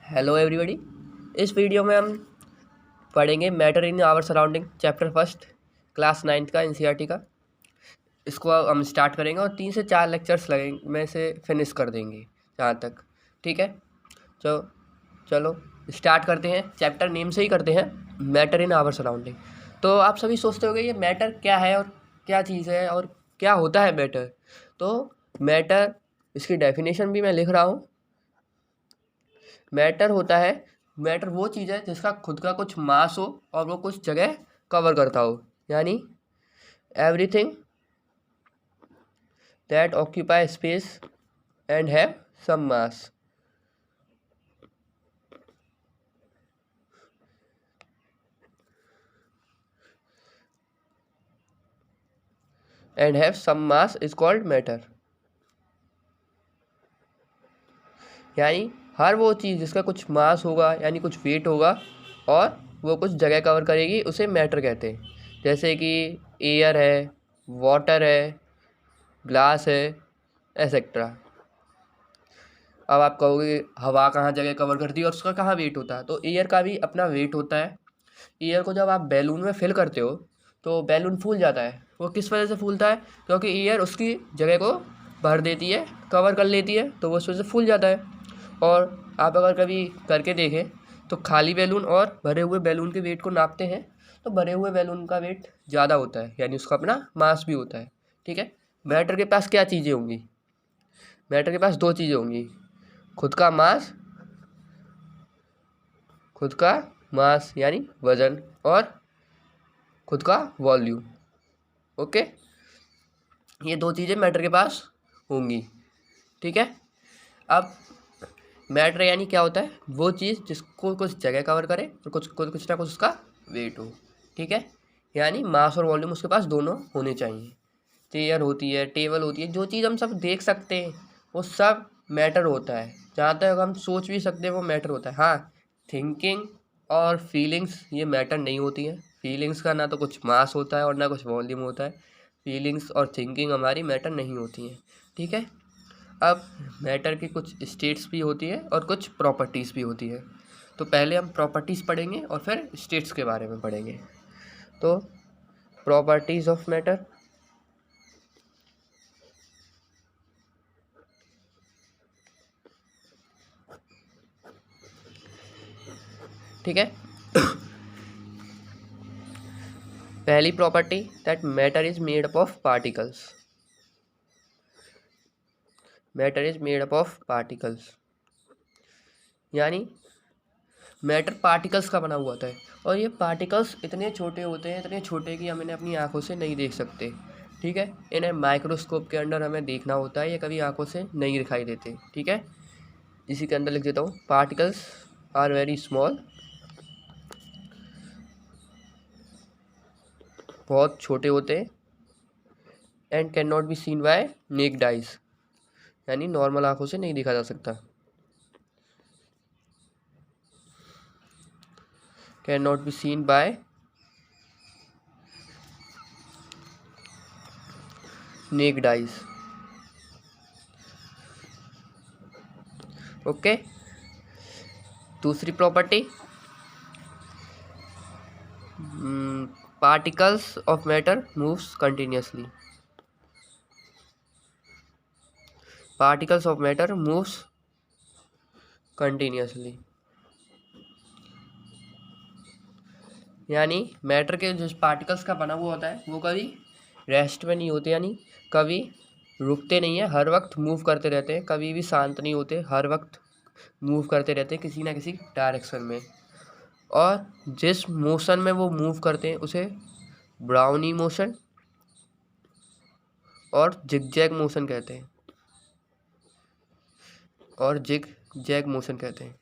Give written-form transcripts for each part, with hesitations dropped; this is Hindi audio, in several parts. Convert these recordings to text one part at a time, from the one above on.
Hello everybody. इस वीडियो में हम पढ़ेंगे matter in our surroundings chapter first class 9th का एनसीईआरटी का। इसको हम स्टार्ट करेंगे और 3 से 4 लेक्चर्स लगेंगे में से फिनिश कर देंगे जहाँ तक। ठीक है, चलो स्टार्ट करते हैं। चैप्टर नेम से ही करते हैं, मैटर इन आवर सराउंडिंग। तो आप सभी सोचते होंगे ये मैटर क्या है और क्या चीज़ है और क्या होता है मैटर। तो मैटर, इसकी डेफिनेशन भी मैं लिख रहा हूँ। मैटर होता है, मैटर वो चीज़ है जिसका खुद का कुछ मास हो और वो कुछ जगह कवर करता हो, यानी everything that occupy space and have some mass. And have some mass is called matter. यानी हर वो चीज़ जिसका कुछ मास होगा यानी कुछ वेट होगा और वो कुछ जगह कवर करेगी, उसे मैटर कहते हैं। जैसे कि एयर है, वाटर है, ग्लास है, एसेट्रा। अब आप कहोगे हवा कहाँ जगह कवर करती है और उसका कहाँ वेट होता है, तो एयर का भी अपना वेट होता है। एयर को जब आप बैलून में फिल करते हो तो बैलून फूल जाता है। वो किस वजह से फूलता है? क्योंकि एयर उसकी जगह को भर देती है, कवर कर लेती है, तो वो उस वजह से फूल जाता है। और आप अगर कभी करके देखें तो खाली बैलून और भरे हुए बैलून के वेट को नापते हैं तो भरे हुए बैलून का वेट ज़्यादा होता है, यानी उसका अपना मास भी होता है। ठीक है, मैटर के पास क्या चीज़ें होंगी? मैटर के पास 2 चीज़ें होंगी, खुद का मास, खुद का मास यानी वजन, और खुद का वॉल्यूम। ओके, ये 2 चीज़ें मैटर के पास होंगी। ठीक है, अब मैटर यानी क्या होता है? वो चीज़ जिसको कुछ जगह कवर करे और कुछ ना कुछ उसका वेट हो। ठीक है, यानी मास और वॉल्यूम उसके पास दोनों होने चाहिए। चेयर होती है, टेबल होती है, जो चीज़ हम सब देख सकते हैं वो सब मैटर होता है। जहाँ तक हम सोच भी सकते हैं वो मैटर होता है। हाँ, थिंकिंग और फीलिंग्स ये मैटर नहीं होती हैं। फीलिंग्स का ना तो कुछ मास होता है और ना कुछ वॉल्यूम होता है। फीलिंग्स और थिंकिंग हमारी मैटर नहीं होती हैं। ठीक है, अब मैटर की कुछ स्टेट्स भी होती है और कुछ प्रॉपर्टीज़ भी होती है। तो पहले हम प्रॉपर्टीज़ पढ़ेंगे और फिर स्टेट्स के बारे में पढ़ेंगे। तो प्रॉपर्टीज़ ऑफ मैटर। ठीक है, पहली property, that matter is made up of particles. Matter is made up of particles, यानी मैटर पार्टिकल्स का बना हुआ होता है। और ये पार्टिकल्स इतने छोटे होते हैं, इतने छोटे कि हम इन्हें अपनी आंखों से नहीं देख सकते। ठीक है, इन्हें माइक्रोस्कोप के अंदर हमें देखना होता है, ये कभी आंखों से नहीं दिखाई देते। ठीक है, इसी के अंदर लिख देता हूँ, पार्टिकल्स आर वेरी स्मॉल, बहुत छोटे होते हैं, and can not be seen by naked eyes, यानी नॉर्मल आंखों से नहीं देखा जा सकता। Can not be seen by naked eyes. Okay, दूसरी property, particles of matter moves continuously. Particles of matter moves continuously, यानी मैटर के जो पार्टिकल्स का बना हुआ होता है वो कभी रेस्ट में नहीं होते, यानी कभी रुकते नहीं है, हर वक्त मूव करते रहते हैं, कभी भी शांत नहीं होते, हर वक्त मूव करते रहते हैं किसी ना किसी डायरेक्शन में। और जिस मोशन में वो मूव करते हैं उसे ब्राउनी मोशन और जिगजैग मोशन कहते हैं, और जिगजैग मोशन कहते हैं।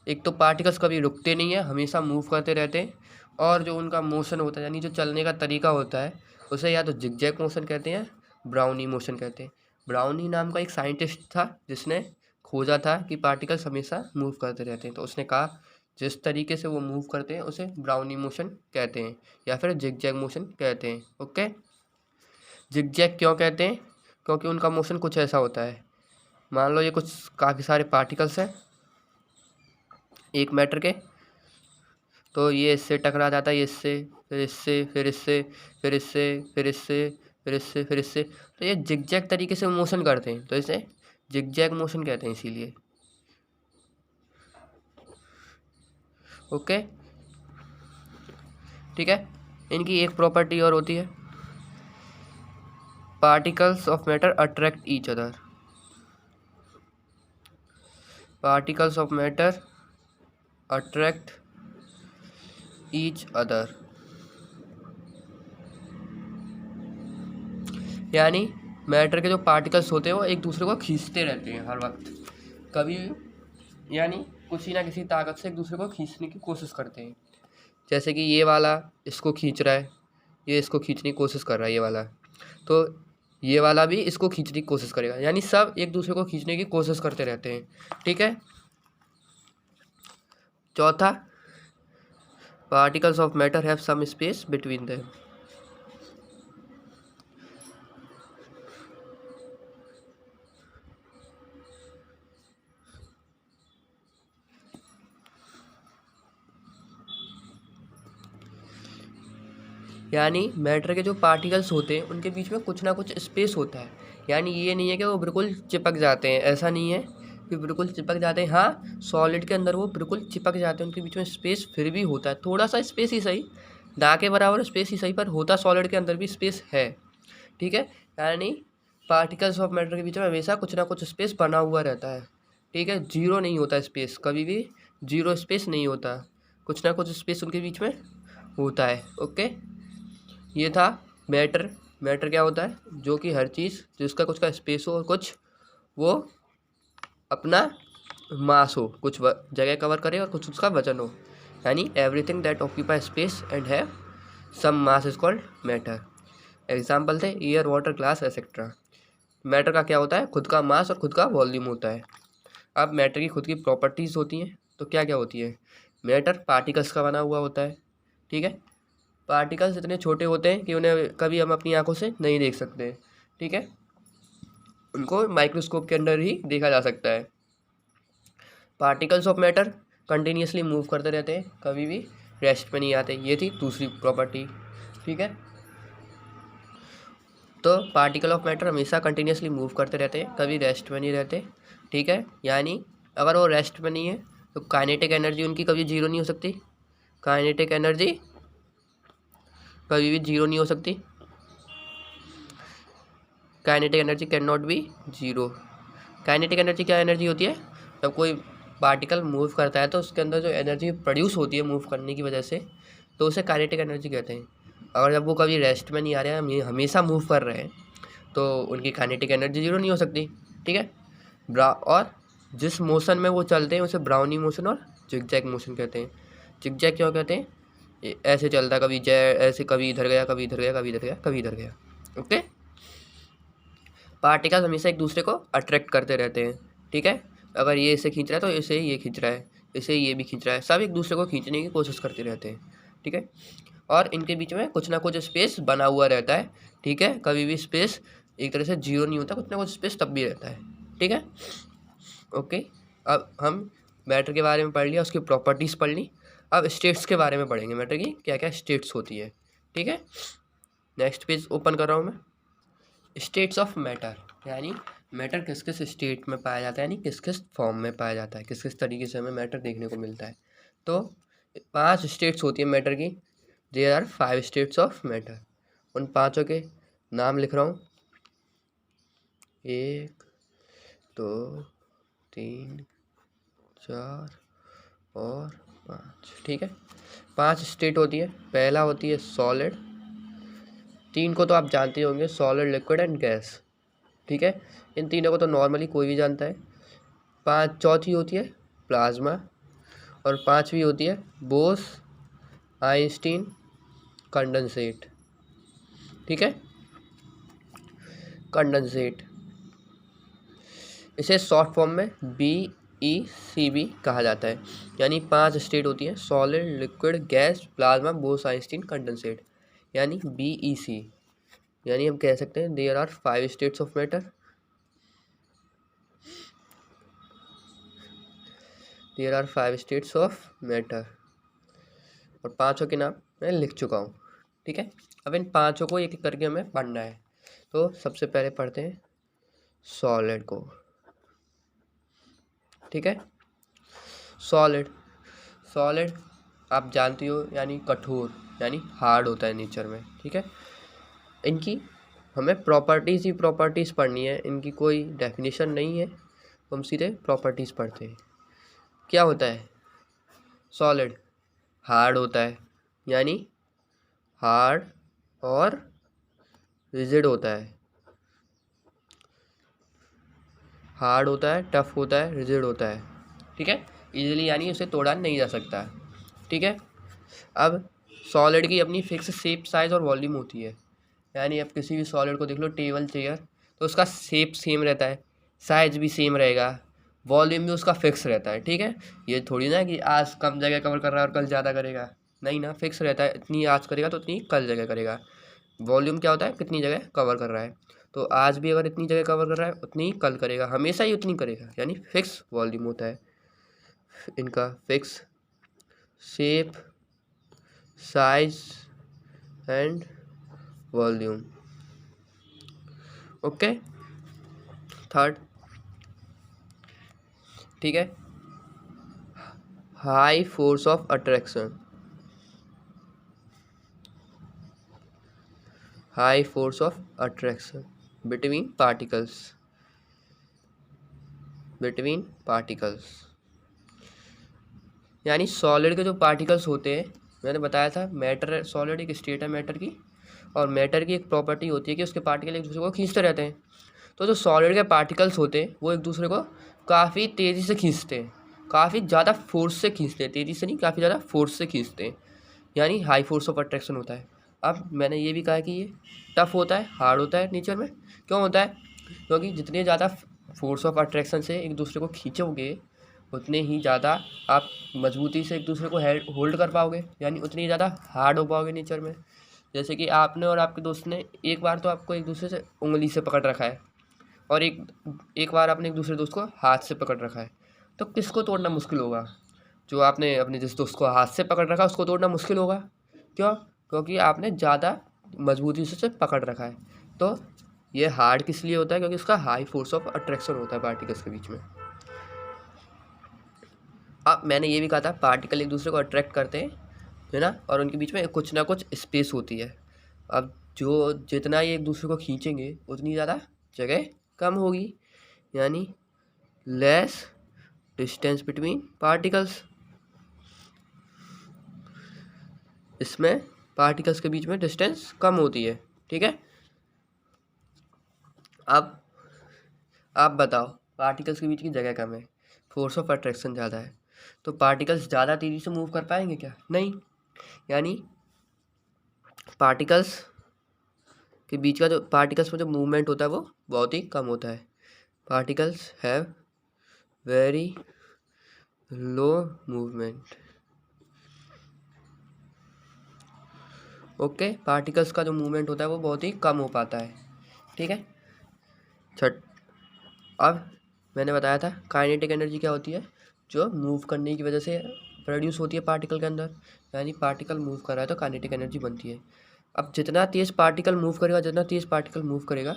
एक तो पार्टिकल्स कभी रुकते नहीं है, हमेशा मूव करते रहते हैं, और जो उनका मोशन होता है यानी जो चलने का तरीका होता है उसे या तो जिगजैग मोशन कहते हैं, ब्राउनी मोशन कहते हैं। ब्राउनी नाम का एक साइंटिस्ट था जिसने खोजा था कि पार्टिकल्स हमेशा मूव करते रहते हैं, तो उसने कहा जिस तरीके से वो मूव करते हैं उसे ब्राउनी मोशन कहते हैं या फिर जिगजैग मोशन कहते हैं। ओके, जिगजैग क्यों कहते हैं? क्योंकि उनका मोशन कुछ ऐसा होता है, मान लो ये कुछ काफ़ी सारे पार्टिकल्स हैं एक मैटर के, तो ये इससे टकरा जाता है, ये इससे, फिर इससे, फिर इससे, फिर इससे, फिर इससे, फिर इससे, फिर इससे, तो ये जिगजैग तरीके से मोशन करते हैं, तो इसे जिगजैग मोशन कहते हैं इसीलिए। ओके, ठीक है। इनकी एक प्रॉपर्टी और होती है, particles of matter attract each other. Particles of matter attract each other, यानी मैटर के जो पार्टिकल्स होते हैं वो एक दूसरे को खींचते रहते हैं हर वक्त, कभी, यानी किसी ना किसी ताकत से एक दूसरे को खींचने की कोशिश करते हैं। जैसे कि ये वाला इसको खींच रहा है, ये इसको खींचने की कोशिश कर रहा है ये वाला, तो ये वाला भी इसको खींचने की कोशिश करेगा, यानी सब एक दूसरे को खींचने की कोशिश करते रहते हैं, ठीक है। चौथा, particles of matter have some space between them. यानी मैटर के जो पार्टिकल्स होते हैं उनके बीच में कुछ ना कुछ स्पेस होता है, यानी ये नहीं है कि वो बिल्कुल चिपक जाते हैं, ऐसा नहीं है कि बिल्कुल चिपक जाते हैं। हाँ, सॉलिड के अंदर वो बिल्कुल चिपक जाते हैं, उनके बीच में स्पेस फिर भी होता है, थोड़ा सा स्पेस ही सही, ना के बराबर स्पेस ही सही, पर होता सॉलिड के अंदर भी स्पेस है, ठीक है। यानी पार्टिकल्स ऑफ मैटर के बीच में हमेशा कुछ ना कुछ स्पेस बना हुआ रहता है, ठीक है। जीरो नहीं होता स्पेस, कभी भी जीरो स्पेस नहीं होता, कुछ ना कुछ स्पेस उनके बीच में होता है। ओके, ये था मैटर। मैटर क्या होता है, जो कि हर चीज़ जिसका कुछ का स्पेस हो और कुछ वो अपना मास हो, कुछ जगह कवर करे और कुछ उसका वजन हो, यानी everything that occupy space and have some mass is called matter. Example the air, water, glass etcetera. Matter का क्या होता है, खुद का मास और खुद का वॉल्यूम होता है। अब मैटर की खुद की प्रॉपर्टीज़ होती हैं, तो क्या क्या होती है, मैटर पार्टिकल्स का बना हुआ होता है, ठीक है। पार्टिकल्स इतने छोटे होते हैं कि उन्हें कभी हम अपनी आंखों से नहीं देख सकते, ठीक है, उनको माइक्रोस्कोप के अंदर ही देखा जा सकता है। Particles of matter continuously move करते रहते हैं, कभी भी रेस्ट में नहीं आते, ये थी दूसरी प्रॉपर्टी, ठीक है। तो पार्टिकल ऑफ मैटर हमेशा कंटिन्यूसली मूव करते रहते हैं, कभी रेस्ट में नहीं रहते, ठीक है। यानी अगर वो रेस्ट में नहीं है तो काइनेटिक एनर्जी उनकी कभी जीरो नहीं हो सकती, काइनेटिक एनर्जी कभी भी जीरो नहीं हो सकती, kinetic energy can not B zero. Kinetic energy क्या एनर्जी होती है, जब कोई पार्टिकल मूव करता है तो उसके अंदर जो एनर्जी प्रोड्यूस होती है मूव करने की वजह से, तो उसे काइनेटिक एनर्जी कहते हैं। अगर जब वो कभी रेस्ट में नहीं आ रहे हैं, हमेशा मूव कर रहे हैं, तो उनकी काइनेटिक एनर्जी जीरो नहीं हो सकती, ठीक है। और जिस मोशन में वो चलते हैं उसे ब्राउनी मोशन और जिगजैग मोशन कहते हैं। जिगजैग क्यों कहते हैं, ऐसे चलता, कभी ऐसे, कभी इधर गया, कभी इधर गया, कभी इधर गया, कभी इधर गया, ओके। पार्टिकल्स हमेशा एक दूसरे को अट्रैक्ट करते रहते हैं, ठीक है। अगर ये इसे खींच रहा है तो इसे ये खींच रहा है, इसे ये भी खींच रहा है, सब एक दूसरे को खींचने की कोशिश करते रहते हैं, ठीक है। और इनके बीच में कुछ ना कुछ स्पेस बना हुआ रहता है, ठीक है। कभी भी स्पेस एक तरह से जीरो नहीं होता, कुछ ना कुछ स्पेस तब भी रहता है, ठीक है। ओके, अब हम मैटर के बारे में पढ़ लिया, उसकी प्रॉपर्टीज़ पढ़ ली, अब स्टेट्स के बारे में पढ़ेंगे, मैटर की क्या क्या स्टेट्स होती है, ठीक है। नेक्स्ट पेज ओपन कर रहा हूँ मैं। स्टेट्स ऑफ मैटर, यानी मैटर किस किस स्टेट में पाया जाता है, यानी किस किस फॉर्म में पाया जाता है, किस किस तरीके से हमें मैटर देखने को मिलता है। तो 5 स्टेट्स होती है मैटर की, there are 5 states of matter. उन पाँचों के नाम लिख रहा हूँ, 1 2 3 4 और 5, ठीक है। 5 स्टेट होती है। पहला होती है सॉलिड, 3 को तो आप जानते होंगे, सॉलिड, लिक्विड एंड गैस, ठीक है। इन तीनों को तो नॉर्मली कोई भी जानता है। चौथी होती है प्लाज्मा, और 5वीं होती है बोस आइंस्टीन कंडेंसेट, ठीक है। कंडेंसेट, इसे शॉर्ट फॉर्म में BECB कहा जाता है। यानी 5 स्टेट होती है, solid, liquid, gas, plasma, Bose Einstein condensate, यानी BEC। यानी हम कह सकते हैं there are 5 states of matter. There are 5 states of matter, और पांचों के नाम मैं लिख चुका हूँ। ठीक है, अब इन पांचों को एक एक करके हमें पढ़ना है। तो सबसे पहले पढ़ते हैं सॉलिड को। ठीक है, सॉलिड, सॉलिड आप जानती हो यानी कठोर, यानी हार्ड होता है नेचर में। ठीक है, इनकी हमें प्रॉपर्टीज़ ही प्रॉपर्टीज़ पढ़नी है, इनकी कोई डेफिनेशन नहीं है, हम सीधे प्रॉपर्टीज़ पढ़ते हैं। क्या होता है सॉलिड? हार्ड होता है, यानी हार्ड और रिजिड होता है। हार्ड होता है, टफ होता है, रिजिड होता है। ठीक है, इजीली यानी उसे तोड़ा नहीं जा सकता। ठीक है, अब सॉलिड की अपनी फिक्स शेप, साइज और वॉल्यूम होती है। यानी अब किसी भी सॉलिड को देख लो, टेबल, चेयर, तो उसका शेप सेम रहता है, साइज भी सेम रहेगा, वॉल्यूम भी उसका फिक्स रहता है। ठीक है, ये थोड़ी ना कि आज कम जगह कवर कर रहा है और कल ज़्यादा करेगा, नहीं ना, फिक्स रहता है, इतनी आज करेगा तो इतनी कल जगह करेगा। वॉल्यूम क्या होता है? कितनी जगह कवर कर रहा है, तो आज भी अगर इतनी जगह कवर कर रहा है उतनी ही कल करेगा, हमेशा ही उतनी करेगा, यानी फिक्स वॉल्यूम होता है इनका, fix shape, size and volume. Okay, third, ठीक है, high force of attraction, high force of attraction between particles, between particles, यानी सॉलिड के जो पार्टिकल्स होते हैं, मैंने बताया था मैटर, सॉलिड एक स्टेट है मैटर की, और मैटर की एक प्रॉपर्टी होती है कि उसके पार्टिकल एक दूसरे को खींचते रहते हैं। तो जो सॉलिड के पार्टिकल्स होते हैं वो एक दूसरे को काफ़ी तेज़ी से खींचते हैं, काफ़ी ज़्यादा फोर्स से खींचते हैं, तेज़ी से नहीं, काफ़ी ज़्यादा फोर्स से खींचते हैं, यानी हाई फोर्स ऑफ अट्रैक्शन होता है। अब मैंने ये भी कहा कि ये टफ होता है, हार्ड होता है नेचर में। क्यों होता है? क्योंकि जितने ज़्यादा फोर्स ऑफ अट्रैक्शन से एक दूसरे को खींचोगे उतने ही ज़्यादा आप मजबूती से एक दूसरे को होल्ड कर पाओगे, यानी उतनी ज़्यादा हार्ड हो पाओगे नेचर में। जैसे कि आपने और आपके दोस्त ने एक बार तो आपको एक दूसरे से उंगली से पकड़ रखा है, और एक बार आपने एक दूसरे दोस्त को हाथ से पकड़ रखा है, तो किसको तोड़ना मुश्किल होगा? जो आपने अपने जिस दोस्त को हाथ से पकड़ रखा है उसको तोड़ना मुश्किल होगा। क्यों? क्योंकि आपने ज़्यादा मजबूती से पकड़ रखा है। तो ये हार्ड किस लिए होता है? क्योंकि उसका हाई फोर्स ऑफ अट्रैक्शन होता है पार्टिकल्स के बीच में। अब मैंने ये भी कहा था पार्टिकल एक दूसरे को अट्रैक्ट करते हैं, है ना, और उनके बीच में कुछ ना कुछ स्पेस होती है। अब जो जितना ये एक दूसरे को खींचेंगे उतनी ज़्यादा जगह कम होगी, यानी लेस डिस्टेंस बिटवीन पार्टिकल्स। इसमें पार्टिकल्स के बीच में डिस्टेंस कम होती है। ठीक है, अब आप बताओ, पार्टिकल्स के बीच की जगह कम है, फोर्स ऑफ अट्रैक्शन ज़्यादा है, तो पार्टिकल्स ज़्यादा तेज़ी से मूव कर पाएंगे क्या? नहीं, यानी पार्टिकल्स के बीच का जो पार्टिकल्स में जो मूवमेंट होता है वो बहुत ही कम होता है। Particles have very low movement. Okay, particles का जो मूवमेंट होता है वो बहुत ही कम हो पाता है। ठीक है, अब मैंने बताया था काइनेटिक एनर्जी क्या होती है? जो मूव करने की वजह से प्रोड्यूस होती है पार्टिकल के अंदर, यानी पार्टिकल मूव कर रहा है तो काइनेटिक एनर्जी बनती है। अब जितना तेज़ पार्टिकल मूव करेगा, जितना तेज़ पार्टिकल मूव करेगा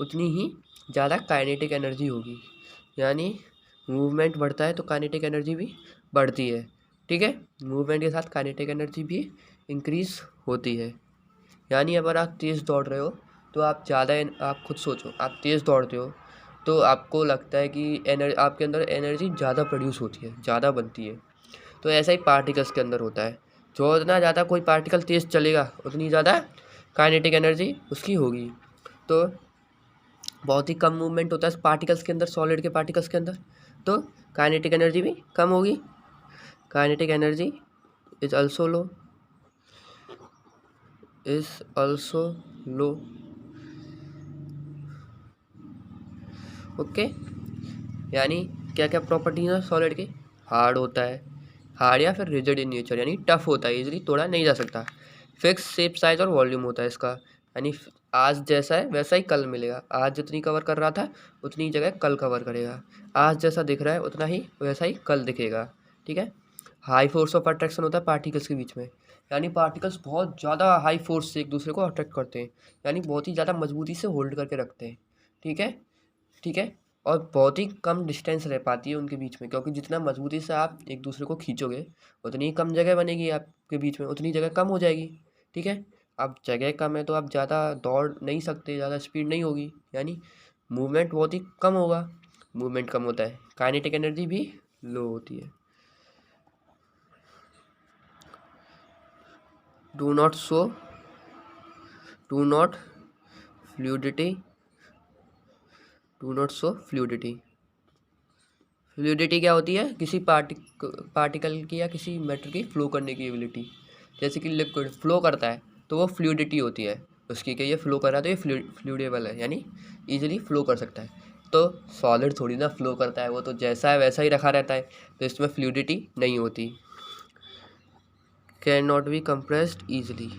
उतनी ही ज़्यादा काइनेटिक एनर्जी होगी, यानी मूवमेंट बढ़ता है तो काइनेटिक एनर्जी भी बढ़ती है। ठीक है, मूवमेंट के साथ काइनेटिक एनर्जी भी इंक्रीज होती है। यानी अगर आप तेज़ दौड़ रहे हो तो आप ज़्यादा, आप खुद सोचो, आप तेज़ दौड़ते हो तो आपको लगता है कि आपके अंदर एनर्जी ज़्यादा प्रोड्यूस होती है, ज़्यादा बनती है। तो ऐसा ही पार्टिकल्स के अंदर होता है, जो जितना ज़्यादा कोई पार्टिकल तेज़ चलेगा उतनी ज़्यादा काइनेटिक एनर्जी उसकी होगी। तो बहुत ही कम मूवमेंट होता है पार्टिकल्स के अंदर, सॉलिड के पार्टिकल्स के अंदर, तो काइनेटिक एनर्जी भी कम होगी। Kinetic energy is also low, is also low. Okay, यानी क्या क्या प्रॉपर्टीज है सॉलिड की? हार्ड होता है, हार्ड या फिर रिजिड इन नेचर, यानी टफ होता है, इजीली तोड़ा नहीं जा सकता। फिक्स शेप, साइज और वॉल्यूम होता है इसका, यानी आज जैसा है वैसा ही कल मिलेगा। आज जितनी कवर कर रहा था उतनी जगह कल कवर करेगा। आज जैसा दिख रहा है उतना ही वैसा ही कल दिखेगा, ठीक है। हाई फोर्स ऑफ अट्रैक्शन होता है पार्टिकल्स के बीच में, यानी पार्टिकल्स बहुत ज़्यादा हाई फोर्स से एक दूसरे को अट्रैक्ट करते हैं, यानी बहुत ही ज़्यादा मजबूती से होल्ड करके रखते हैं, ठीक है, ठीक है। और बहुत ही कम डिस्टेंस रह पाती है उनके बीच में, क्योंकि जितना मजबूती से आप एक दूसरे को खींचोगे उतनी ही कम जगह बनेगी आपके बीच में, उतनी जगह कम हो जाएगी, ठीक है। अब जगह कम है तो आप ज़्यादा दौड़ नहीं सकते, ज़्यादा स्पीड नहीं होगी, यानी मूवमेंट बहुत ही कम होगा। मूवमेंट कम होता है, काइनेटिक एनर्जी भी लो होती है। Do not show fluidity. Fluidity क्या होती है? किसी पार्टिकल की या किसी मैटर की फ्लो करने की एबिलिटी। जैसे कि लिक्विड फ्लो करता है तो वो फ्लूइडिटी होती है उसकी, कि ये फ्लो कर रहा है तो ये फ्लूइडेबल है, यानी ईजिली फ्लो कर सकता है। तो सॉलिड थोड़ी ना फ्लो करता है, वो तो जैसा है वैसा ही रखा रहता है, तो इसमें फ्लूइडिटी नहीं होती। Can not B compressed easily.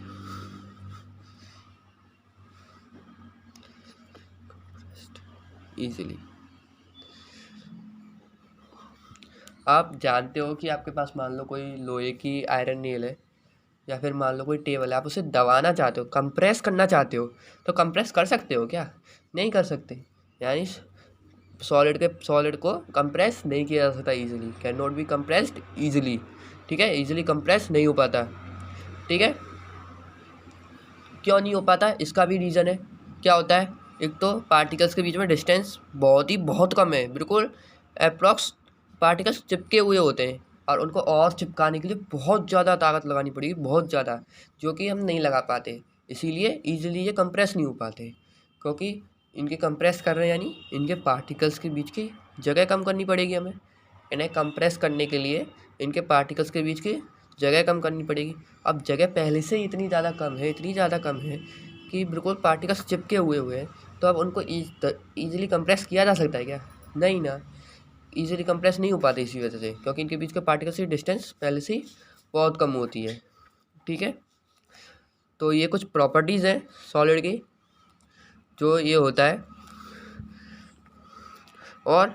आप जानते हो कि आपके पास मान लो कोई लोहे की आयरन नेल है, या फिर मान लो कोई टेबल है, आप उसे दबाना चाहते हो, कंप्रेस करना चाहते हो, तो कंप्रेस कर सकते हो क्या? नहीं कर सकते, यानी सॉलिड को कंप्रेस नहीं किया जा सकता easily. Can not B compressed easily, ठीक है, ईजिली कंप्रेस नहीं हो पाता, ठीक है। क्यों नहीं हो पाता? इसका भी रीज़न है। क्या होता है? एक तो पार्टिकल्स के बीच में डिस्टेंस बहुत कम है, बिल्कुल अप्रॉक्स पार्टिकल्स चिपके हुए होते हैं, और उनको और चिपकाने के लिए बहुत ज़्यादा ताकत लगानी पड़ेगी, बहुत ज़्यादा, जो कि हम नहीं लगा पाते। इसीलिए ईजिली ये कंप्रेस नहीं हो पाते, क्योंकि इनके कंप्रेस कर रहे हैं, यानी इनके पार्टिकल्स के बीच की जगह कम करनी पड़ेगी हमें। इन्हें कंप्रेस करने के लिए इनके पार्टिकल्स के बीच की जगह कम करनी पड़ेगी। अब जगह पहले से ही इतनी ज़्यादा कम है कि बिल्कुल पार्टिकल्स चिपके हुए हैं, तो अब उनको ईजिली कंप्रेस किया जा सकता है क्या? नहीं ना, ईजिली कंप्रेस नहीं हो पाते इसी वजह से, क्योंकि इनके बीच के पार्टिकल्स की डिस्टेंस पहले से ही बहुत कम होती है, ठीक है। तो ये कुछ प्रॉपर्टीज़ हैं सॉलिड की, जो ये होता है। और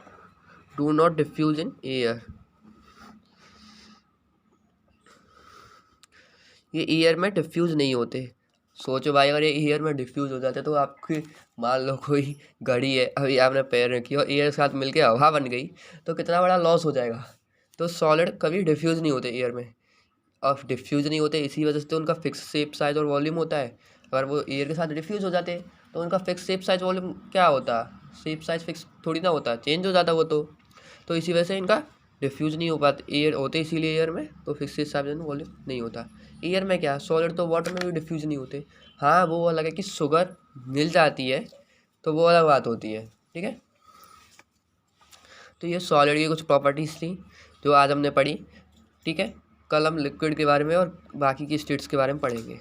do not diffuse in air, ये एयर में डिफ्यूज़ नहीं होते। सोचो भाई, अगर ये एयर में डिफ्यूज़ हो जाते तो आपकी मान लो कोई घड़ी है, अभी आपने पैर रखी और एयर के साथ मिलके हवा बन गई, तो कितना बड़ा लॉस हो जाएगा। तो सॉलिड कभी डिफ्यूज़ नहीं होते एयर में, और डिफ्यूज़ नहीं होते इसी वजह से तो उनका फिक्स शेप, साइज़ और वॉल्यूम होता है। अगर वो एयर के साथ डिफ्यूज़ हो जाते तो उनका फिक्स शेप, साइज़, वॉल्यूम क्या होता? शेप साइज़ फिक्स थोड़ी ना होता, चेंज हो जाता वो तो इसी वजह से इनका डिफ्यूज़ नहीं हो पाते। एयर होते इसीलिए एयर में, तो फिक्स शेप, साइज़, वॉल्यूम नहीं होता। एयर में क्या, सॉलिड तो वाटर में भी डिफ्यूज़ नहीं होते। हाँ, वो अलग है कि शुगर मिल जाती है, तो वो अलग बात होती है, ठीक है। तो ये सॉलिड की कुछ प्रॉपर्टीज़ थी जो आज हमने पढ़ी, ठीक है। कल हम लिक्विड के बारे में और बाकी की स्टेट्स के बारे में पढ़ेंगे।